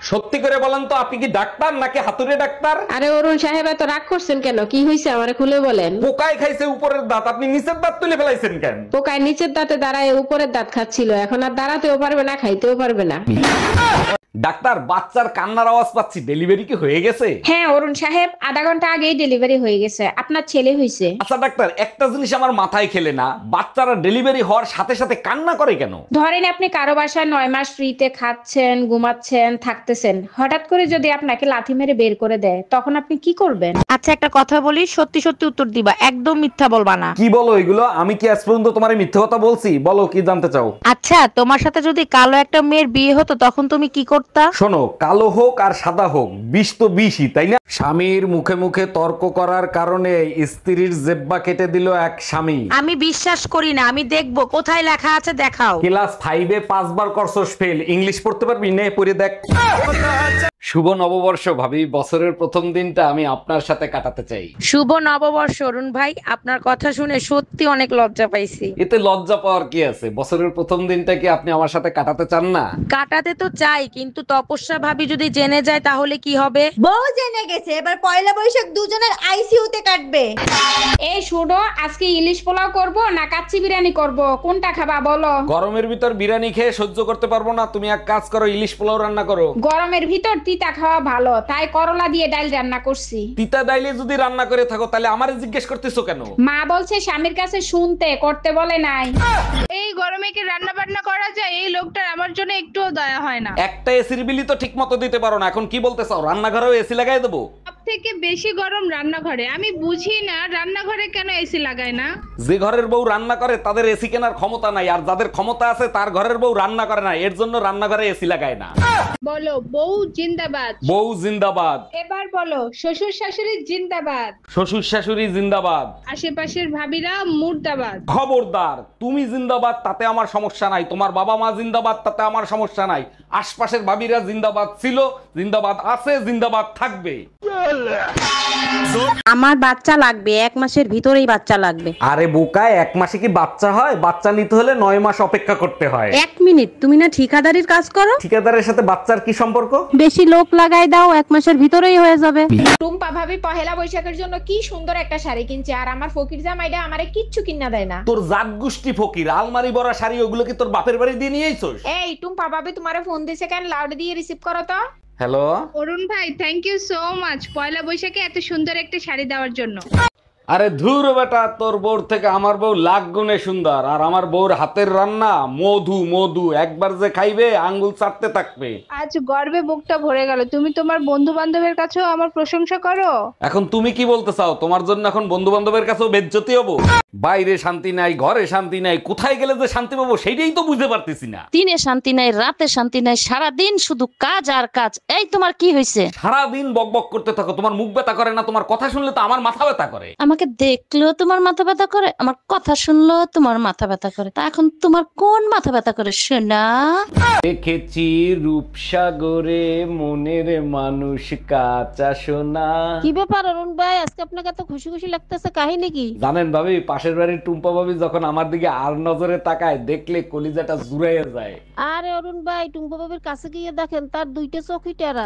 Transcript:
সত্যি করে বলেন তো, আপনি কি ডাক্তার নাকি হাতুড়ে ডাক্তার? আরে অরুণ সাহেব, এত রাগ করছেন কেন? কি হয়েছে আমারে খুলে বলেন। পোকায় খাইছে উপরের দাঁত, আপনি নিচের দাঁত তুলে ফেলাইছেন কেন? পোকায় নিচের দাঁতে দাঁড়ায় উপরের দাঁত খাচ্ছিল, এখন আর দাঁড়াতেও পারবে না, খাইতেও পারবে না। ডাক্তার, বাচ্চার কান্নার আওয়াজ পাচ্ছি, ডেলিভারি কি হয়ে গেছে? হ্যাঁ অরুণ সাহেব, আধা ঘন্টা আগেই ডেলিভারি হয়ে গেছে, আপনার ছেলে হয়েছে। আচ্ছা ডাক্তার, একটা জিনিস আমার মাথায় খেলে না, বাচ্চারা ডেলিভারি হওয়ার সাথে সাথে কান্না করে কেন? ধরেন আপনি কারো বাসায় 9 মাস ফ্রিতে খাচ্ছেন, ঘুমাচ্ছেন, থাকতেছেন, হঠাৎ করে যদি আপনাকে লাথি মেরে বের করে দেয়, তখন আপনি কি করবেন? আচ্ছা একটা কথা বলি, সত্যি সত্যি উত্তর দিবা, একদম মিথ্যা বলবা না। কি বলো এগুলো? আমি কি আজ পর্যন্ত তোমার মিথ্যে কথা বলছি? বলো কি জানতে চাও? আচ্ছা, তোমার সাথে যদি কালো একটা মেয়ের বিয়ে হতো তখন তুমি কি করতা? শোনো, কালো হোক আর সাদা হোক, বিষ তো বিষই, তাই না? স্বামীর মুখে মুখে তর্ক করার কারণে স্ত্রীর জেব্বা কেটে দিল এক স্বামী। আমি বিশ্বাস করি না, আমি দেখবো কোথায় লেখা আছে, দেখাও। ক্লাস 5-এ 5 বার করছস ফেল, ইংলিশ পড়তে পারবি? নে পড়ে দেখ। শুভ নববর্ষ ভাবি, বছরের প্রথম দিনটা আমি আপনার সাথে কাটাতে চাই। শুভ নববর্ষ অরুণ ভাই, আপনার কথা শুনে সত্যি অনেক লজ্জা পাইছি। এতে লজ্জা পাওয়ার কি আছে? বছরের প্রথম দিনটা কি আপনি আমার সাথে কাটাতে চান না? কাটাতে তো চাই, কিন্তু তপস্যা ভাবি যদি জেনে যায় তাহলে কি হবে? বউ জেনে গেছে, এবার পয়লা বৈশাখ দুজনের আইসিইউতে কাটবে। এই শুনো, আজকে ইলিশ পোলাও করব না কাচ্চি বিরিয়ানি করব, কোনটা খাবা বলো? গরমের ভিতর বিরিয়ানি খেয়ে সহ্য করতে পারবো না, তুমি এক কাজ করো, ইলিশ পোলাও রান্না করো। গরমের ভিতর তিতা খাওয়া ভালো, তাই করলা দিয়ে ডাল রান্না করছি। তিতা ডাইলে যদি রান্না করে থাকো তাহলে আমারে জিজ্ঞেস করতেছো কেন? মা বলছে স্বামীর কাছে শুনতে, করতে বলে নাই। এই গরমে কি রান্না বান্না করা যায়? এই লোকটার আমার জন্য একটুও দয়া হয় না। একটা এসির বিলি তো ঠিক মতো দিতে পারো না, এখন কি বলতে চাও রান্নাঘরেও এসি লাগাই দেবো? সব থেকে বেশি গরম রান্নাঘরে। আমি বুঝি না রান্নাঘরে কেন এসি লাগায় না। যে ঘরের বউ রান্না করে তাদের এসি কেনার ক্ষমতা নাই, আর যাদের ক্ষমতা আছে তার ঘরের বউ রান্না করে না, এর জন্য রান্নাঘরে এসি লাগায় না। বলো বউ জিন্দাবাদ। বউ জিন্দাবাদ। এবার বলো শ্বশুর শাশুড়ি জিন্দাবাদ। শ্বশুর শাশুড়ি জিন্দাবাদ। আশেপাশের ভাবিরা মুর্দাবাদ। খবরদার, তুমি জিন্দাবাদ তাতে আমার সমস্যা নাই, তোমার বাবা মা জিন্দাবাদ তাতে আমার সমস্যা নাই, আশপাশের ভাবিরা জিন্দাবাদ ছিল, জিন্দাবাদ আছে, জিন্দাবাদ থাকবে। আমার বাচ্চা লাগবে, 1 মাসের ভিতরেই বাচ্চা লাগবে। আরে বোকায়, 1 মাসে কি বাচ্চা হয়? বাচ্চা নিতে হলে 9 মাস অপেক্ষা করতে হয়। 1 মিনিট, তুমি না ঠিকাদারির কাজ করো? ঠিকাদারের সাথে বাচ্চার কি সম্পর্ক? বেশি লোক লাগাই দাও, 1 মাসের ভিতরেই হয়ে যাবে। টুম্পা ভাবি পহেলা বৈশাখের জন্য কি সুন্দর একটা শাড়ি কিনছে, আর আমার ফকির জামাইটা আমারে কিচ্ছু কিনা দেয় না। তোর জাত গোষ্ঠী ফকির, আলমারি ভরা শাড়ি ওগুলো কি তোর বাপের বাড়ি দিয়ে নিয়ে আইছস? এই টুম্পা ভাবি তোমারে ফোন দিছে কেন? লাউড দিয়ে রিসিভ করো তো। হ্যালো। অরুণ ভাই, থ্যাংক ইউ সো মাচ পয়লা বৈশাখে এত সুন্দর একটা শাড়ি দেওয়ার জন্য। আরে ধুর বেটা, তোর বউর থেকে আমার বউ লাখ গুণে সুন্দর, আর আমার বউর হাতের রান্না মধু মধু, একবার যে খাইবে আঙ্গুল চাটতে থাকবে। আজ গর্বে বুকটা ভরে গেল। তুমি তোমার বন্ধু বান্ধবের কাছেও আমার প্রশংসা করো। এখন তুমি কি বলতে চাও? তোমার জন্য এখন বন্ধু বান্ধবের কাছেও বেজ্জতি হবো? বাইরে শান্তি নাই, ঘরে শান্তি নাই, কোথায় গেলে যে শান্তি পাবো সেটাই তো বুঝতে পারতেছি না। দিনে শান্তি নাই, রাতে শান্তি নাই, সারাদিন শুধু কাজ আর কাজ। এই তোমার কি হয়েছে? সারাদিন বকবক করতে থাকো, তোমার মুখ ব্যথা করে না? তোমার কথা শুনলে তো আমার মাথা ব্যথা করে। আমাকে দেখলেও তোমার মাথা ব্যথা করে, আমার কথা শুনলেও তোমার মাথা ব্যথা করে। তা এখন তোমার কোন মাথা ব্যথা করে শোনা? দেখেছি রূপসাগরে মনের মানুষ কাঁচা সোনা। কি ব্যাপার অরুণ ভাই, আজকে আপনাকে এত খুশি খুশি লাগতেছে, কাহিনী কি? জানেন ভাবি, পাশের বাড়ির টুম্পা ভাবি যখন আমার দিকে আর নজরে তাকায়, দেখলে কলিজাটা জুড়াইয়া যায়। আরে অরুণ ভাই, টুম্পা বাবির কাছে গিয়ে দেখেন তার 2টা চোখই টেরা।